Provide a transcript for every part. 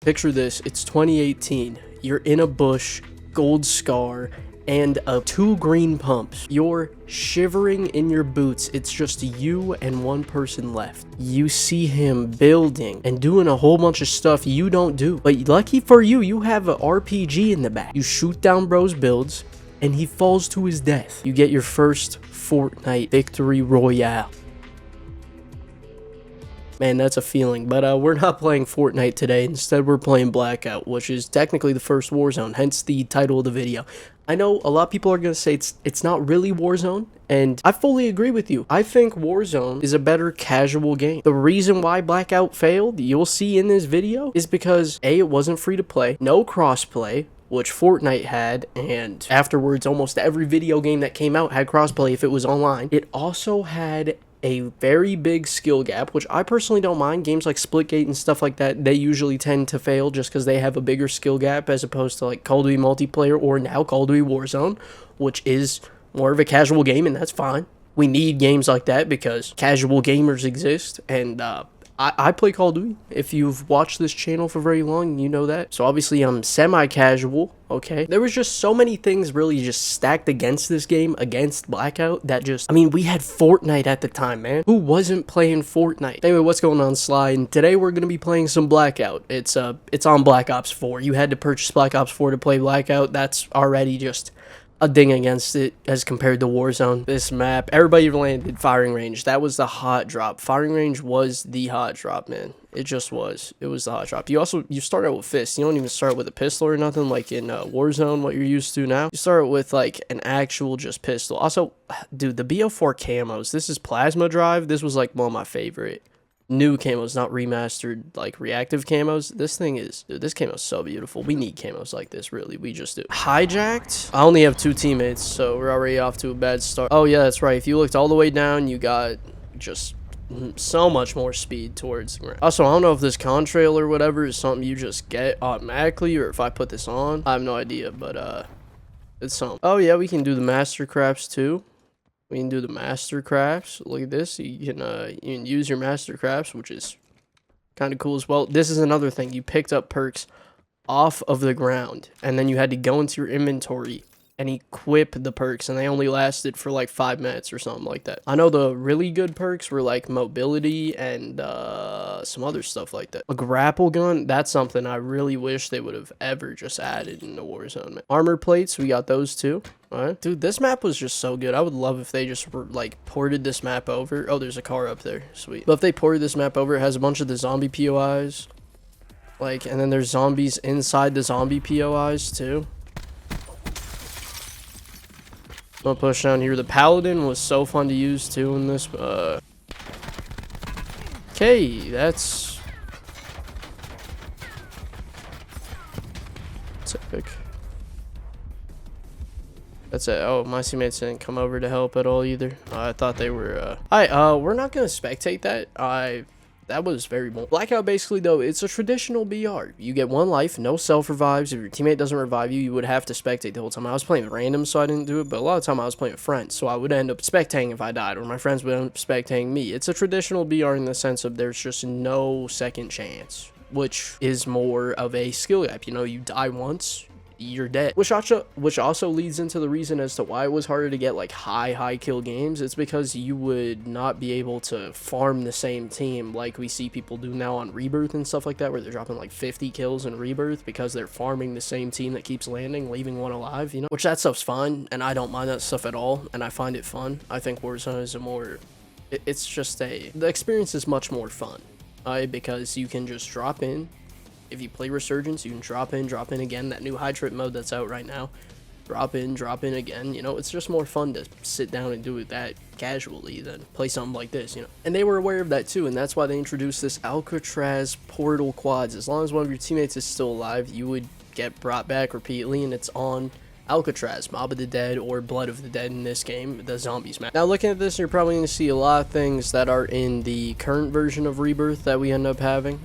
Picture this, it's 2018. You're in a bush, gold scar, and 2 green pumps. You're shivering in your boots. It's just you and one person left. You see him building and doing a whole bunch of stuff you don't do. But lucky for you, you have an RPG in the back. You shoot down bro's builds, and he falls to his death. You get your first Fortnite victory royale. Man, that's a feeling. But we're not playing Fortnite today. Instead, we're playing Blackout, which is technically the first Warzone, hence the title of the video. I know a lot of people are going to say it's not really Warzone, and I fully agree with you. I think Warzone is a better casual game. The reason why Blackout failed, you'll see in this video, is because A, it wasn't free to play, no crossplay, which Fortnite had, and afterwards almost every video game that came out had crossplay if it was online. It also had a very big skill gap, which I personally don't mind. Games like Splitgate and stuff like that, they usually tend to fail just because they have a bigger skill gap as opposed to like Call of Duty multiplayer or now Call of Duty Warzone, which is more of a casual game, and that's fine. We need games like that because casual gamers exist, and I play Call of Duty. If you've watched this channel for very long, you know that. So obviously I'm semi-casual, okay? There was just so many things really just stacked against this game, against Blackout, that just, I mean, we had Fortnite at the time, man. Who wasn't playing Fortnite? Anyway, what's going on, Sly? And today we're going to be playing some Blackout. It's on Black Ops 4. You had to purchase Black Ops 4 to play Blackout. That's already just a ding against it as compared to Warzone. This map, everybody landed firing range. That was the hot drop. Firing range was the hot drop, man. It just was. It was the hot drop. You start out with fists. You don't even start with a pistol or nothing like in Warzone, what you're used to now. You start with like an actual just pistol. Also, dude, the BO4 camos, this is plasma drive. This was like one of my favorite new camos, not remastered like reactive camos. This thing is, dude, this camo's so beautiful. We need camos like this, really. We just do. Hijacked. I only have 2 teammates, so we're already off to a bad start. Oh yeah, that's right. If you looked all the way down, you got just so much more speed towards the ground. Also, I don't know if this contrail or whatever is something you just get automatically, or if I put this on. I have no idea, but it's something. Oh yeah, we can do the master crafts too. We can do the master crafts. Look at this. You can use your master crafts, which is kind of cool as well. This is another thing. You picked up perks off of the ground, and then you had to go into your inventory and equip the perks, and they only lasted for like 5 minutes or something like that. I know the really good perks were like mobility and some other stuff like that. A grapple gun, that's something I really wish they would have ever just added in the Warzone, man. Armor plates, we got those too. Alright. Dude, this map was just so good. I would love if they just were, like, ported this map over. Oh, there's a car up there. Sweet. But if they ported this map over, it has a bunch of the zombie POIs. Like, and then there's zombies inside the zombie POIs too. I'm gonna push down here. The Paladin was so fun to use too in this. Okay, that's epic. That's it. Oh, my teammates didn't come over to help at all either. I thought they were. We're not gonna spectate that. That was very boring. Blackout, basically, though, it's a traditional BR. You get 1 life, no self-revives. If your teammate doesn't revive you, you would have to spectate the whole time. I was playing with random, so I didn't do it, but a lot of the time I was playing with friends, so I would end up spectating if I died, or my friends would end up spectating me. It's a traditional BR in the sense of there's just no second chance, which is more of a skill gap. You know, you die once, you're dead, which also leads into the reason as to why it was harder to get like high kill games. It's because you would not be able to farm the same team like we see people do now on Rebirth and stuff like that, where they're dropping like 50 kills in Rebirth because they're farming the same team that keeps landing, leaving one alive, you know, which that stuff's fine, and I don't mind that stuff at all, and I find it fun. I think Warzone is a more, it's just the experience is much more fun, because you can just drop in. If you play Resurgence, you can drop in again. That new high trip mode that's out right now. Drop in again. You know, it's just more fun to sit down and do it that casually than play something like this, you know. And they were aware of that too, and that's why they introduced this Alcatraz portal quads. As long as one of your teammates is still alive, you would get brought back repeatedly, and it's on Alcatraz, Mob of the Dead, or Blood of the Dead in this game, the zombies map. Now, looking at this, you're probably going to see a lot of things that are in the current version of Rebirth that we end up having.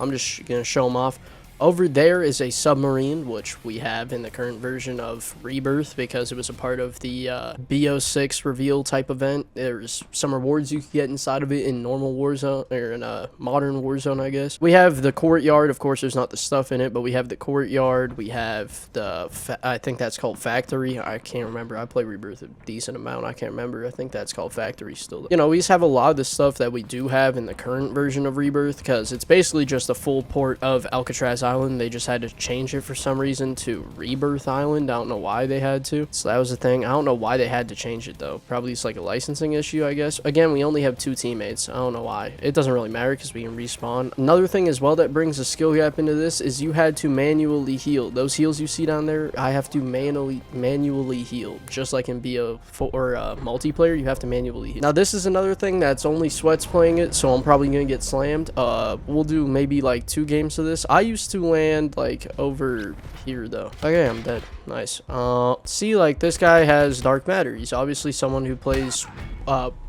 I'm just going to show them off. Over there is a submarine, which we have in the current version of Rebirth because it was a part of the BO6 reveal type event. There's some rewards you can get inside of it in normal Warzone, or in a modern Warzone, I guess. We have the courtyard. Of course, there's not the stuff in it, but we have the courtyard. We have the, I think that's called Factory. I can't remember. I play Rebirth a decent amount. I can't remember. I think that's called Factory still. You know, we just have a lot of the stuff that we do have in the current version of Rebirth because it's basically just a full port of Alcatraz Island. They just had to change it for some reason to Rebirth Island. I don't know why they had to. So that was the thing. I don't know why they had to change it though. Probably it's like a licensing issue, I guess. Again, we only have 2 teammates. I don't know why. It doesn't really matter because we can respawn. Another thing as well that brings a skill gap into this is you had to manually heal. Those heals you see down there, I have to manually heal. Just like in BO4 multiplayer, you have to manually heal. Now this is another thing that's only Sweats playing it, so I'm probably gonna get slammed. We'll do maybe like 2 games of this. I used to land like over here though. Okay, I'm dead. Nice. See, like this guy has dark matter. He's obviously someone who plays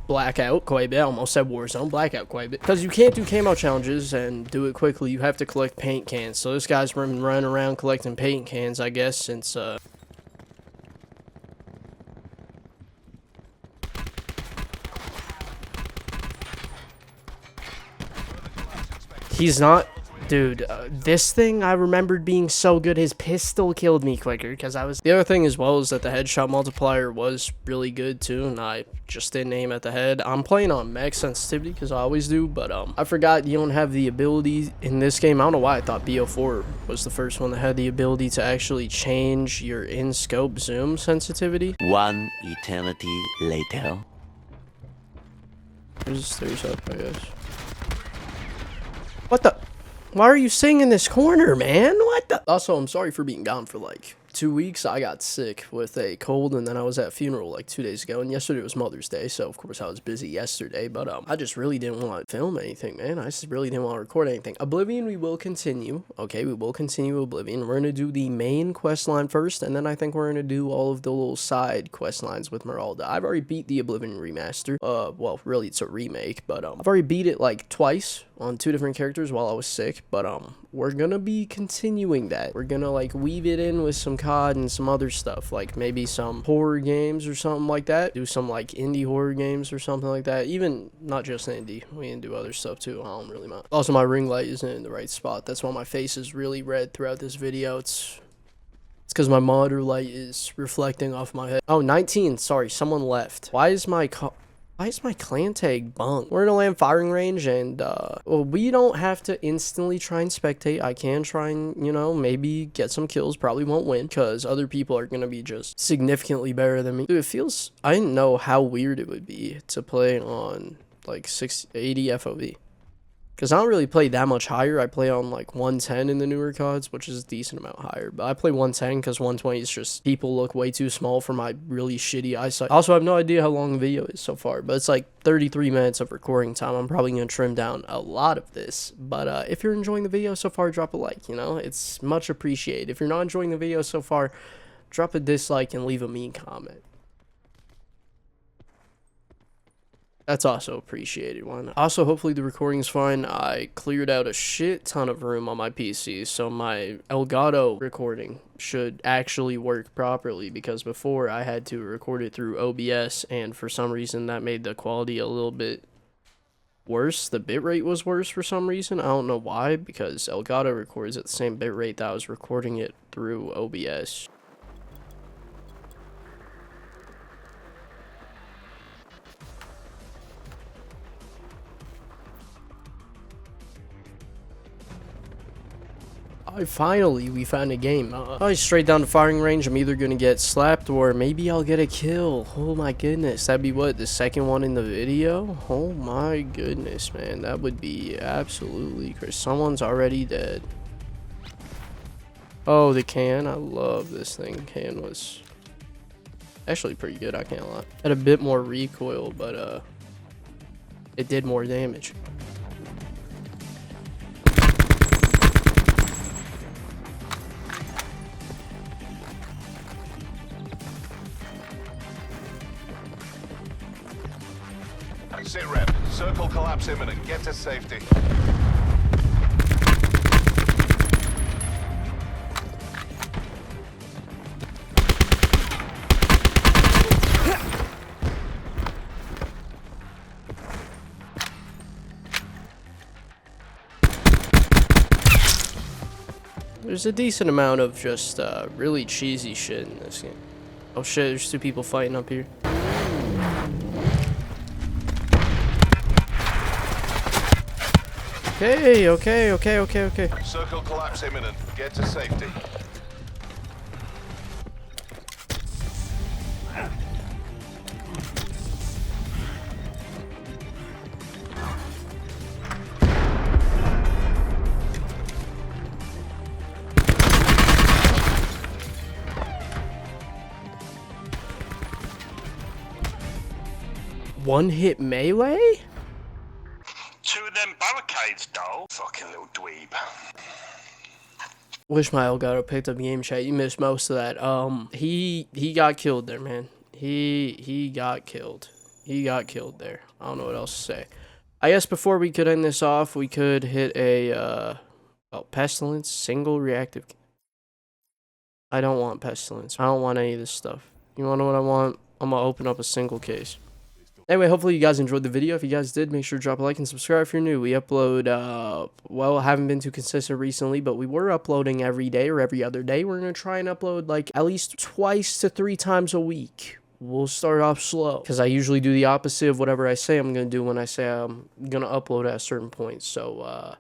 Blackout quite a bit. I almost said Warzone. Blackout quite a bit. Because you can't do camo challenges and do it quickly. You have to collect paint cans. So this guy's been running around collecting paint cans, I guess, since he's not. Dude, this thing I remembered being so good. His pistol killed me quicker because I was. The other thing as well is that the headshot multiplier was really good too, and I just didn't aim at the head. I'm playing on max sensitivity because I always do, but I forgot you don't have the ability in this game. I don't know why I thought BO4 was the first one that had the ability to actually change your in-scope zoom sensitivity. One eternity later. There's stairs up, I guess. What the? Why are you sitting in this corner, man? What the? Also, I'm sorry for being gone for like 2 weeks. I got sick with a cold, and then I was at a funeral like 2 days ago, and yesterday was Mother's Day, so of course I was busy yesterday, but I just really didn't want to film anything, man. I just really didn't want to record anything. Oblivion, we will continue. Okay, we will continue Oblivion. We're going to do the main quest line first, and then I think we're going to do all of the little side quest lines with Meralda. I've already beat the Oblivion remaster. Well, really, it's a remake, but I've already beat it like twice on 2 different characters while I was sick, but we're gonna be continuing that. We're gonna like weave it in with some COD and some other stuff, like maybe some horror games or something like that. Do some like indie horror games or something like that. Even not just indie, we can do other stuff too. I don't really mind. Also, my ring light isn't in the right spot. That's why my face is really red throughout this video. It's because my monitor light is reflecting off my head. Oh, 19. Sorry, someone left. Why is my clan tag bunk? We're in a land firing range, and well, we don't have to instantly try and spectate. I can try and, you know, maybe get some kills. Probably won't win because other people are gonna be just significantly better than me. Dude, it feels, I didn't know how weird it would be to play on like 680 FOV. Because I don't really play that much higher. I play on like 110 in the newer CODs, which is a decent amount higher. But I play 110 because 120 is just, people look way too small for my really shitty eyesight. Also, I have no idea how long the video is so far, but it's like 33 minutes of recording time. I'm probably going to trim down a lot of this. But if you're enjoying the video so far, drop a like, you know? It's much appreciated. If you're not enjoying the video so far, drop a dislike and leave a mean comment. That's also appreciated one. Also, hopefully the recording's fine. I cleared out a shit ton of room on my PC, so my Elgato recording should actually work properly, because before I had to record it through OBS, and for some reason that made the quality a little bit worse. The bitrate was worse for some reason. I don't know why, because Elgato records at the same bitrate that I was recording it through OBS. We found a game. Straight down the firing range. I'm either gonna get slapped or maybe I'll get a kill. Oh my goodness, that'd be what, the second one in the video? Oh my goodness, man, that would be absolutely crazy. Someone's already dead. Oh, the can, I love this thing. Can was actually pretty good, I can't lie. Had a bit more recoil, but it did more damage. Sit rep. Circle collapse imminent. Get to safety. There's a decent amount of just really cheesy shit in this game. Oh shit, there's two people fighting up here. Okay. Circle collapse imminent. Get to safety. One hit melee? Two of them barricades, doll. Fucking little dweeb. Wish my Elgato picked up game chat. You missed most of that. He got killed there, man. He got killed. He got killed there. I don't know what else to say. I guess before we could end this off, we could hit a pestilence single reactive. I don't want pestilence. I don't want any of this stuff. You wanna know what I want? I'm gonna open up a single case. Anyway, hopefully you guys enjoyed the video. If you guys did, make sure to drop a like and subscribe if you're new. We upload, well, I haven't been too consistent recently, but we were uploading every day or every other day. We're going to try and upload, like, at least 2 to 3 times a week. We'll start off slow, because I usually do the opposite of whatever I say I'm going to do when I say I'm going to upload at a certain point. So,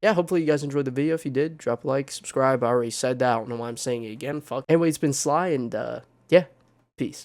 yeah, hopefully you guys enjoyed the video. If you did, drop a like, subscribe. I already said that. I don't know why I'm saying it again. Fuck. Anyway, it's been Sly, and, yeah, peace.